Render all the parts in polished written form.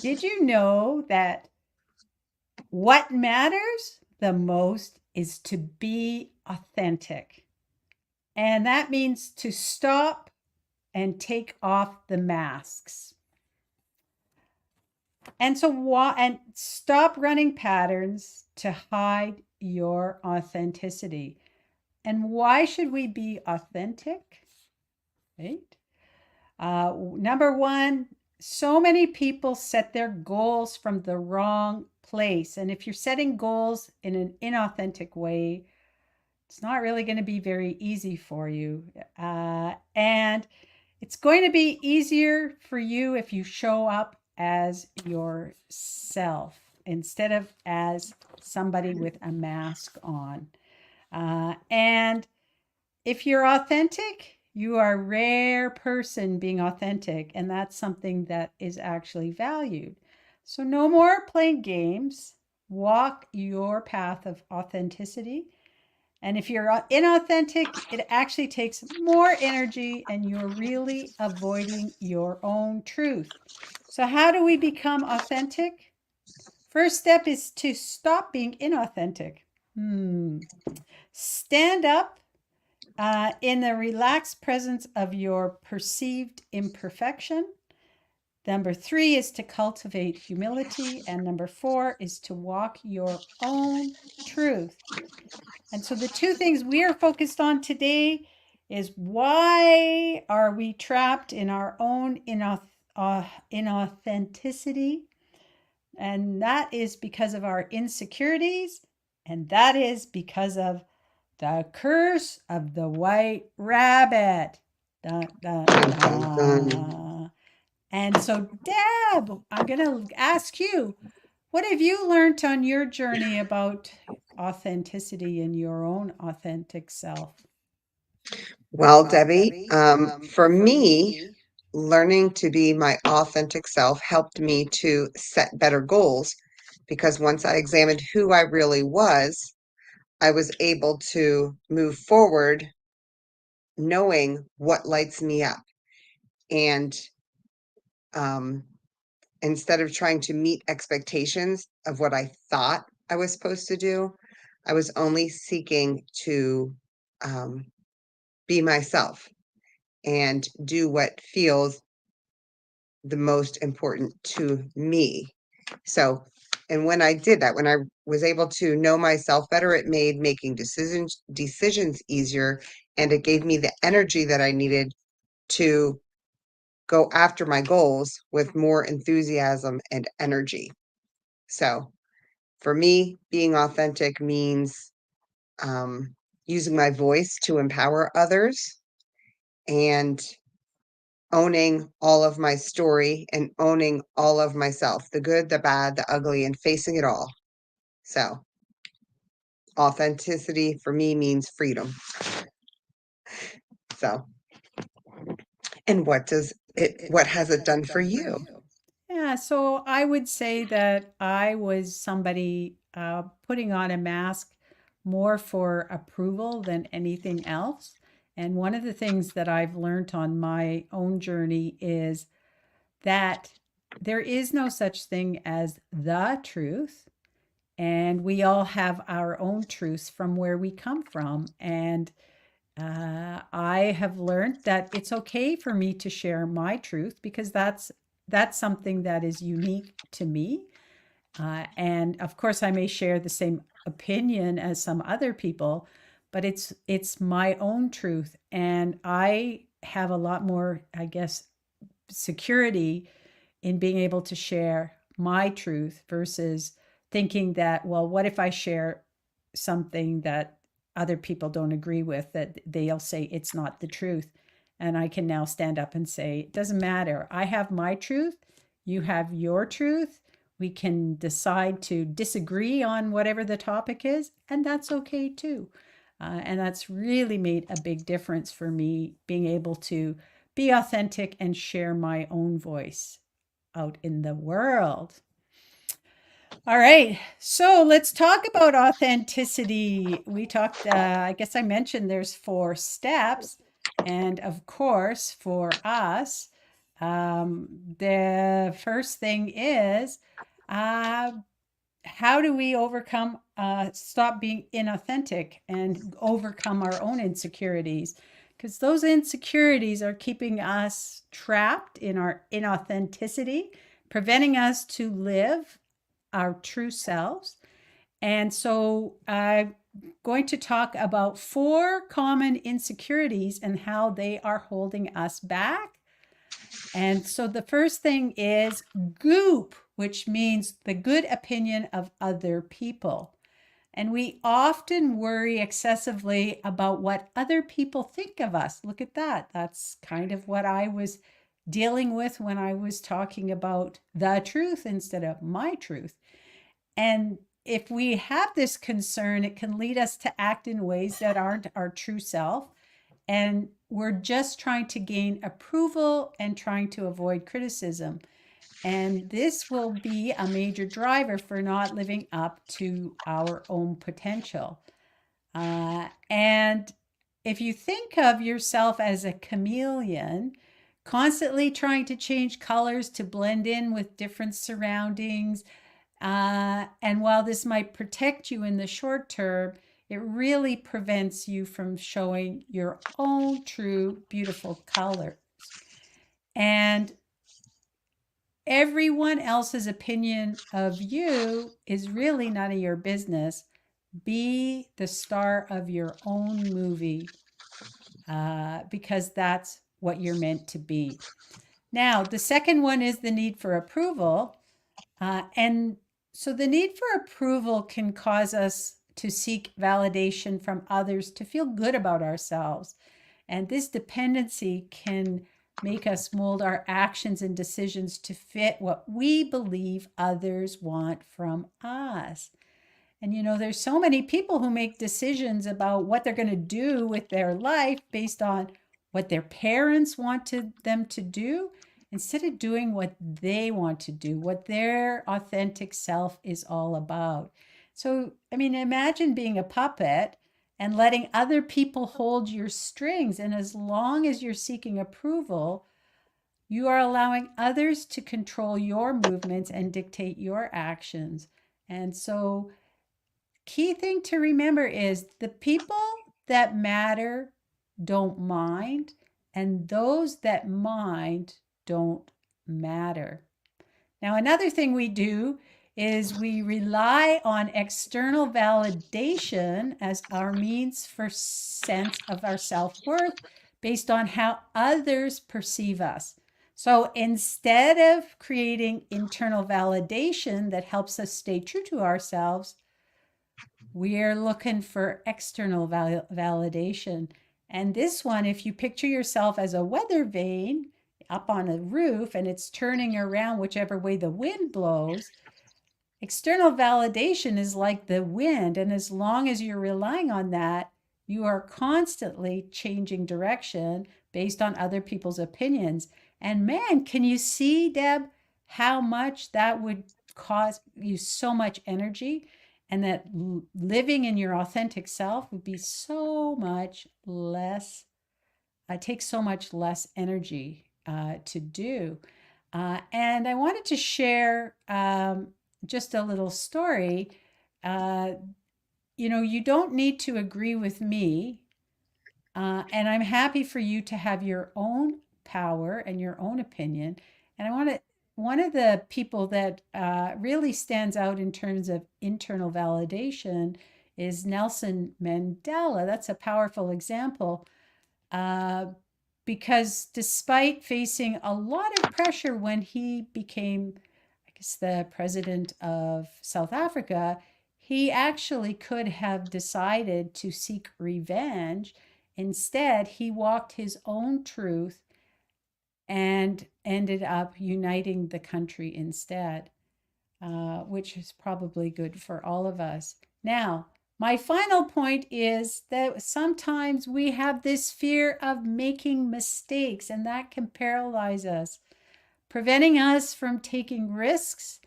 Did you know that what matters the most is to be authentic? And that means to stop and take off the masks. And and stop running patterns to hide your authenticity. And why should we be authentic? Right? Number one, so many people set their goals from the wrong place. And if you're setting goals in an inauthentic way, it's not really going to be very easy for you. And it's going to be easier for you if you show up as yourself instead of as somebody with a mask on. And if you're authentic, you are a rare person being authentic, and that's something that is actually valued. So, no more playing games. Walk your path of authenticity. And if you're inauthentic, it actually takes more energy and you're really avoiding your own truth. So, how do we become authentic? First step is to stop being inauthentic. Stand up in the relaxed presence of your perceived imperfection. Number three is to cultivate humility. And number four is to walk your own truth. And so the two things we are focused on today is why are we trapped in our own inauthenticity? And that is because of our insecurities. And that is because of the curse of the white rabbit. Dun, dun, Dun, dun, dun. dun. And so, Deb, I'm going to ask you, what have you learned on your journey about authenticity and your own authentic self? Well, Debbie, for me, learning to be my authentic self helped me to set better goals because once I examined who I really was, I was able to move forward knowing what lights me up. And um, instead of trying to meet expectations of what I thought I was supposed to do, I was only seeking to um, be myself and do what feels the most important to me. So, and when I did that, when I was able to know myself better, it made making decisions easier, and it gave me the energy that I needed to go after my goals with more enthusiasm and energy. So, for me, being authentic means um, using my voice to empower others and owning all of my story and owning all of myself, the good, the bad, the ugly, and facing it all. So, authenticity for me means freedom. So, and what has it done for you? Yeah, so I would say that I was somebody putting on a mask more for approval than anything else. And one of the things that I've learned on my own journey is that there is no such thing as the truth. And we all have our own truths from where we come from. And I have learned that it's okay for me to share my truth because that's something that is unique to me. And of course, I may share the same opinion as some other people, but it's my own truth, and I have a lot more, I guess, security in being able to share my truth versus thinking that, well, what if I share something that other people don't agree with, that they'll say it's not the truth. And I can now stand up and say, it doesn't matter. I have my truth. You have your truth. We can decide to disagree on whatever the topic is, and that's okay too. And that's really made a big difference for me being able to be authentic and share my own voice out in the world. All right, so let's talk about authenticity. We talked, I guess I mentioned there's 4 steps. And of course, for us, The first thing is, uh, how do we overcome, stop being inauthentic and overcome our own insecurities? Because those insecurities are keeping us trapped in our inauthenticity, preventing us to live our true selves. And so I'm going to talk about 4 common insecurities and how they are holding us back. And so the first thing is GOOP, which means the good opinion of other people. And we often worry excessively about what other people think of us. Look at that. That's kind of what I was dealing with when I was talking about the truth instead of my truth. And if we have this concern, it can lead us to act in ways that aren't our true self. And we're just trying to gain approval and trying to avoid criticism. And this will be a major driver for not living up to our own potential. And if you think of yourself as a chameleon, constantly trying to change colors to blend in with different surroundings, and while this might protect you in the short term, it really prevents you from showing your own true, beautiful colors. And everyone else's opinion of you is really none of your business. Be the star of your own movie, because that's what you're meant to be. Now, the second one is the need for approval. And so the need for approval can cause us to seek validation from others to feel good about ourselves. And this dependency can make us mold our actions and decisions to fit what we believe others want from us. And there's so many people who make decisions about what they're going to do with their life based on what their parents wanted them to do instead of doing what they want to do, what their authentic self is all about. So, I mean, imagine being a puppet and letting other people hold your strings. And as long as you're seeking approval, you are allowing others to control your movements and dictate your actions. And so, key thing to remember is the people that matter don't mind, and those that mind don't matter. Now, another thing we do is we rely on external validation as our means for sense of our self-worth based on how others perceive us. So instead of creating internal validation that helps us stay true to ourselves, we're looking for external validation. And this one, if you picture yourself as a weather vane up on a roof and it's turning around whichever way the wind blows, external validation is like the wind. And as long as you're relying on that, you are constantly changing direction based on other people's opinions. And man, can you see, Deb, how much that would cause you so much energy? And that living in your authentic self would be so much less, takes so much less energy to do. And I wanted to share just a little story. Uh, you don't need to agree with me. And I'm happy for you to have your own power and your own opinion. And one of the people that really stands out in terms of internal validation is Nelson Mandela. That's a powerful example, uh, because despite facing a lot of pressure when he became, I guess, the president of South Africa, he actually could have decided to seek revenge. Instead, he walked his own truth and ended up uniting the country instead, which is probably good for all of us. Now, my final point is that sometimes we have this fear of making mistakes, and that can paralyze us, preventing us from taking risks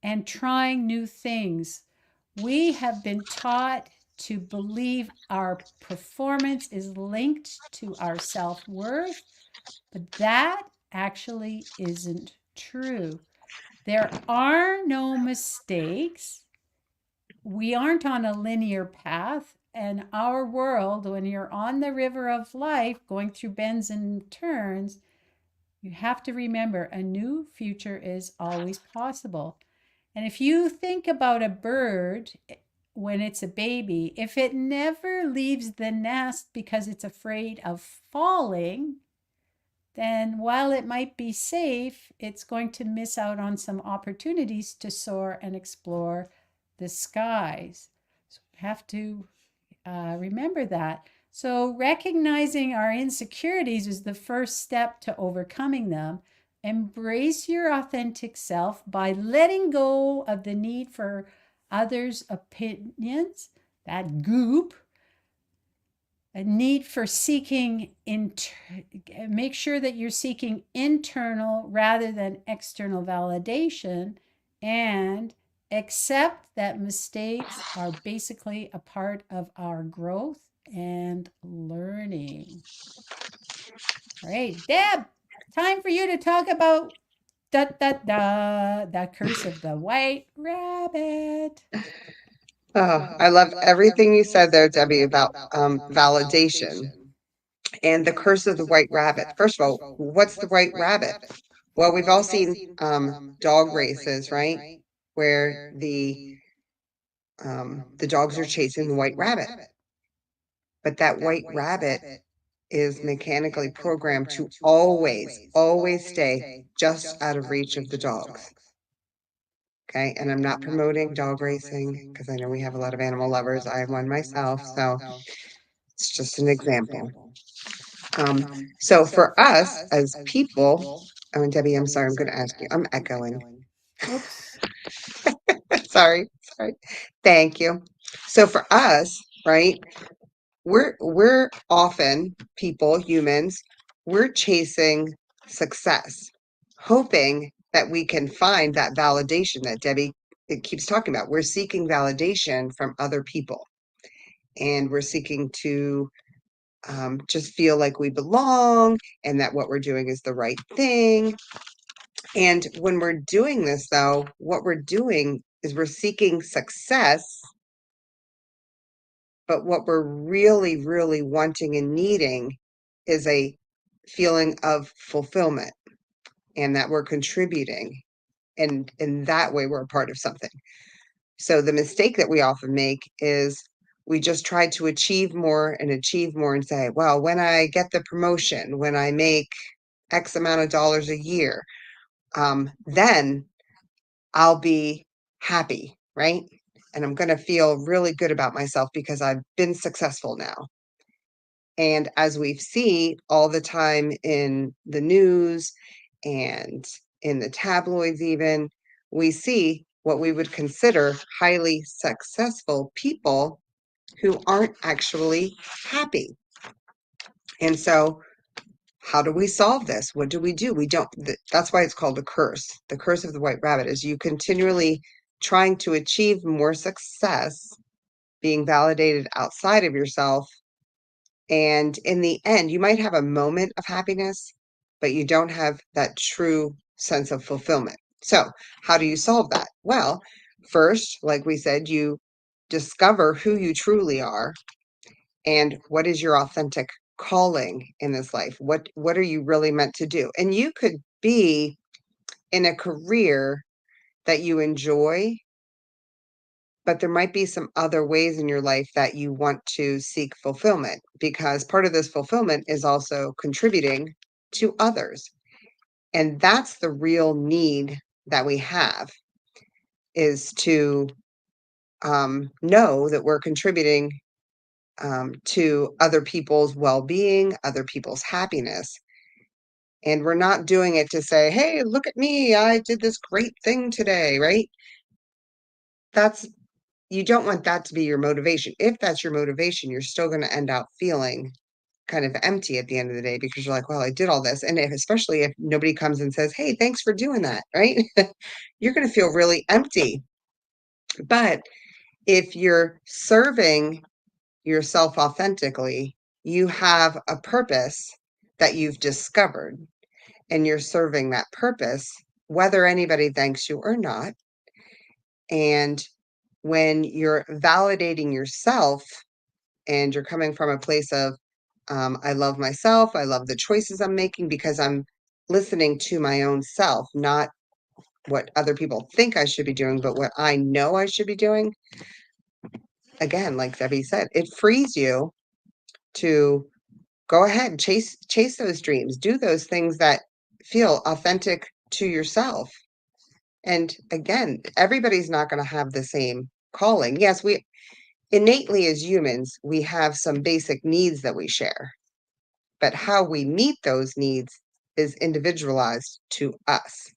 and trying new things. We have been taught to believe our performance is linked to our self worth, but that actually isn't true. There are no mistakes. We aren't on a linear path. And our world, when you're on the river of life, going through bends and turns, you have to remember a new future is always possible. And if you think about a bird when it's a baby, if it never leaves the nest because it's afraid of falling, then while it might be safe, it's going to miss out on some opportunities to soar and explore the skies. So we have to remember that. So, recognizing our insecurities is the first step to overcoming them. Embrace your authentic self by letting go of the need for others' opinions, that goop, a need for seeking, make sure that you're seeking internal rather than external validation, and accept that mistakes are basically a part of our growth and learning. All right, Deb, time for you to talk about the curse of the white rabbit. Oh, I loved everything you said there, Debbie, about validation and the curse of the white rabbit. First of all, what's the white rabbit? Well, we've all seen dog races, right? Where the dogs are chasing the white rabbit, but that white rabbit is mechanically programmed to always stay just out of reach of the dogs. Okay, and I'm not promoting dog racing because I know we have a lot of animal lovers. I have one myself, so it's just an example. Um, so for us as people, oh, and Debbie, I'm sorry, I'm going to ask you. I'm echoing. Oops. Sorry. Thank you. So for us, right, we're often people, humans, we're chasing success, hoping that we can find that validation that Debbie it keeps talking about. We're seeking validation from other people, and we're seeking to just feel like we belong and that what we're doing is the right thing. And when we're doing this, though, what we're doing is we're seeking success, but what we're really wanting and needing is a feeling of fulfillment and that we're contributing. And in that way, we're a part of something. So the mistake that we often make is we just try to achieve more and say, well, when I get the promotion, when I make X amount of dollars a year, then I'll be happy, right? And I'm going to feel really good about myself because I've been successful now. And as we see all the time in the news and in the tabloids, even, we see what we would consider highly successful people who aren't actually happy. And so, how do we solve this? What do? We don't, that's why it's called a curse. The curse of the white rabbit is you continually trying to achieve more success, being validated outside of yourself. And in the end, you might have a moment of happiness, but you don't have that true sense of fulfillment. So, how do you solve that? Well, first, like we said, you discover who you truly are and what is your authentic calling in this life. What are you really meant to do? And you could be in a career that you enjoy, but there might be some other ways in your life that you want to seek fulfillment, because part of this fulfillment is also contributing to others. And that's the real need that we have, is to know that we're contributing to other people's well-being, other people's happiness. And we're not doing it to say, hey, look at me, I did this great thing today, right? That's You don't want that to be your motivation. If that's your motivation, you're still going to end up feeling kind of empty at the end of the day because you're like, well, I did all this. And especially if nobody comes and says, hey, thanks for doing that, right? You're going to feel really empty. But if you're serving yourself authentically, you have a purpose that you've discovered. and you're serving that purpose, whether anybody thanks you or not. And when you're validating yourself and you're coming from a place of, I love myself, I love the choices I'm making because I'm listening to my own self, not what other people think I should be doing, but what I know I should be doing. Again, like Debbie said, it frees you to go ahead, chase those dreams, do those things that feel authentic to yourself. And again, everybody's not going to have the same calling. Yes, we innately as humans, we have some basic needs that we share, but how we meet those needs is individualized to us.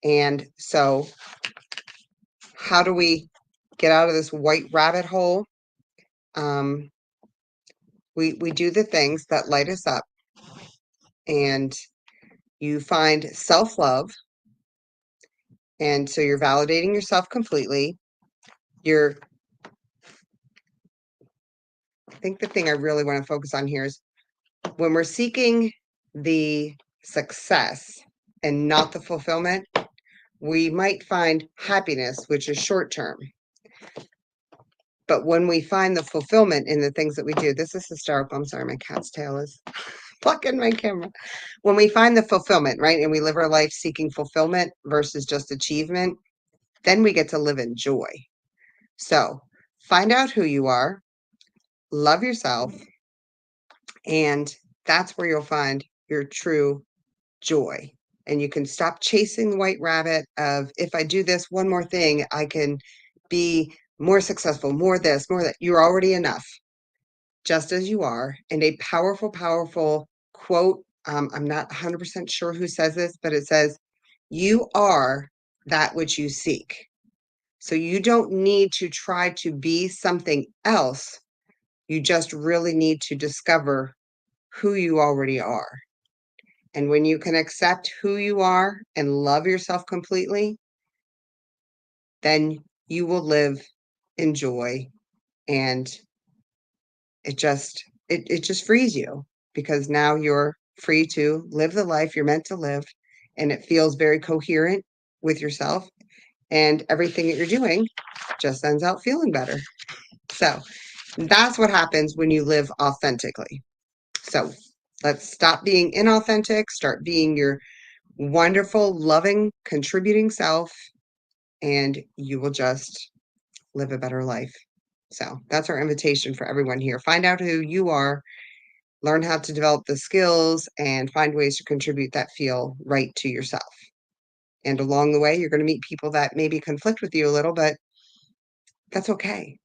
And so, how do we get out of this white rabbit hole? Um, we do the things that light us up, and you find self-love, and so you're validating yourself completely. You're, I think the thing I really want to focus on here is when we're seeking the success and not the fulfillment, we might find happiness, which is short term. But when we find the fulfillment in the things that we do, this is hysterical. I'm sorry, my cat's tail is plucking my camera. When we find the fulfillment, right, and we live our life seeking fulfillment versus just achievement, then we get to live in joy. So find out who you are, love yourself, and that's where you'll find your true joy. And you can stop chasing the white rabbit of, if I do this one more thing, I can be more successful, more this, more that. You're already enough, just as you are. And a powerful, powerful quote. I'm not 100% sure who says this, but it says, you are that which you seek. So you don't need to try to be something else. You just really need to discover who you already are. And when you can accept who you are and love yourself completely, then you will live in joy, and it just frees you, because now you're free to live the life you're meant to live, and it feels very coherent with yourself, and everything that you're doing just ends out feeling better. So that's what happens when you live authentically. So let's stop being inauthentic, start being your wonderful, loving, contributing self, and you will just live a better life. So that's our invitation for everyone here. Find out who you are, learn how to develop the skills, and find ways to contribute that feel right to yourself. And along the way, you're going to meet people that maybe conflict with you a little, but that's okay,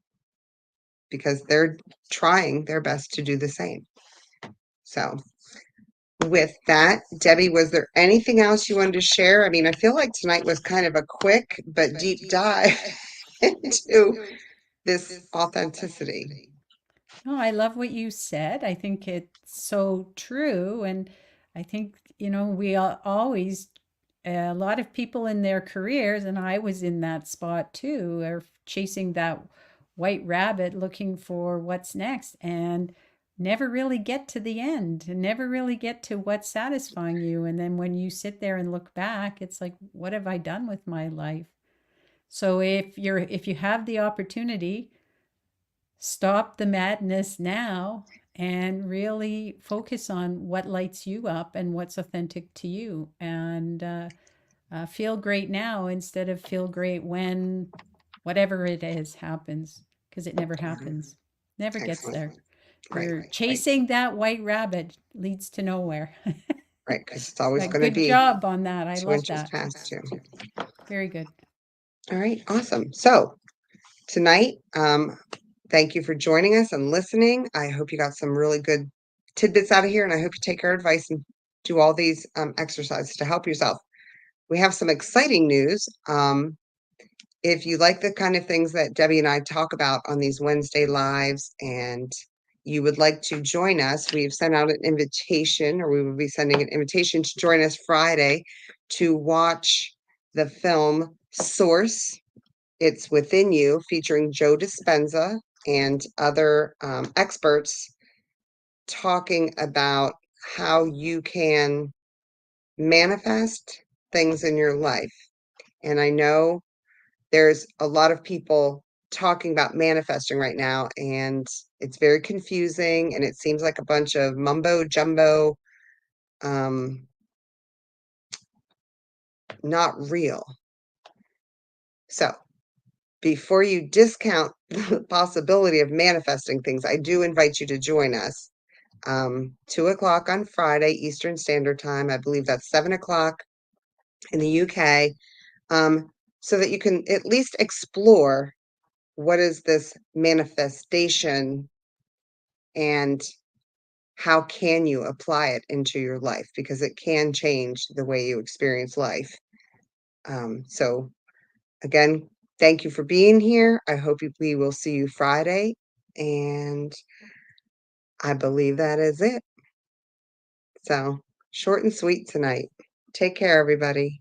because they're trying their best to do the same. So with that, Debbie, was there anything else you wanted to share? I mean, I feel like tonight was kind of a quick but deep dive into this authenticity. No, I love what you said. I think it's so true. And I think, we always, a lot of people in their careers, and I was in that spot too, are chasing that white rabbit looking for what's next and never really get to the end and never really get to what's satisfying you. And then when you sit there and look back, it's like, what have I done with my life? So if you have the opportunity, stop the madness now and really focus on what lights you up and what's authentic to you, and feel great now instead of feel great when whatever it is happens, because it never Mhm. happens, never gets Excellent. there. Right, You're chasing that white rabbit, leads to nowhere. right, because it's always going to Good be job on that. I two love inches that. past two. Very good. All right, awesome. So tonight, thank you for joining us and listening. I hope you got some really good tidbits out of here, and I hope you take our advice and do all these exercises to help yourself. We have some exciting news. If you like the kind of things that Debbie and I talk about on these Wednesday lives, and you would like to join us, we've sent out an invitation, or we will be sending an invitation to join us Friday to watch the film Source. It's Within You, featuring Joe Dispenza and other experts talking about how you can manifest things in your life. And I know there's a lot of people talking about manifesting right now, and it's very confusing and it seems like a bunch of mumbo jumbo, not real. So before you discount the possibility of manifesting things, I do invite you to join us 2 o'clock on Friday, Eastern Standard Time. I believe that's 7 o'clock in the UK, so that you can at least explore what is this manifestation and how can you apply it into your life, because it can change the way you experience life. So again, thank you for being here. I hope we will see you Friday, and I believe that is it. So short and sweet tonight. Take care, everybody.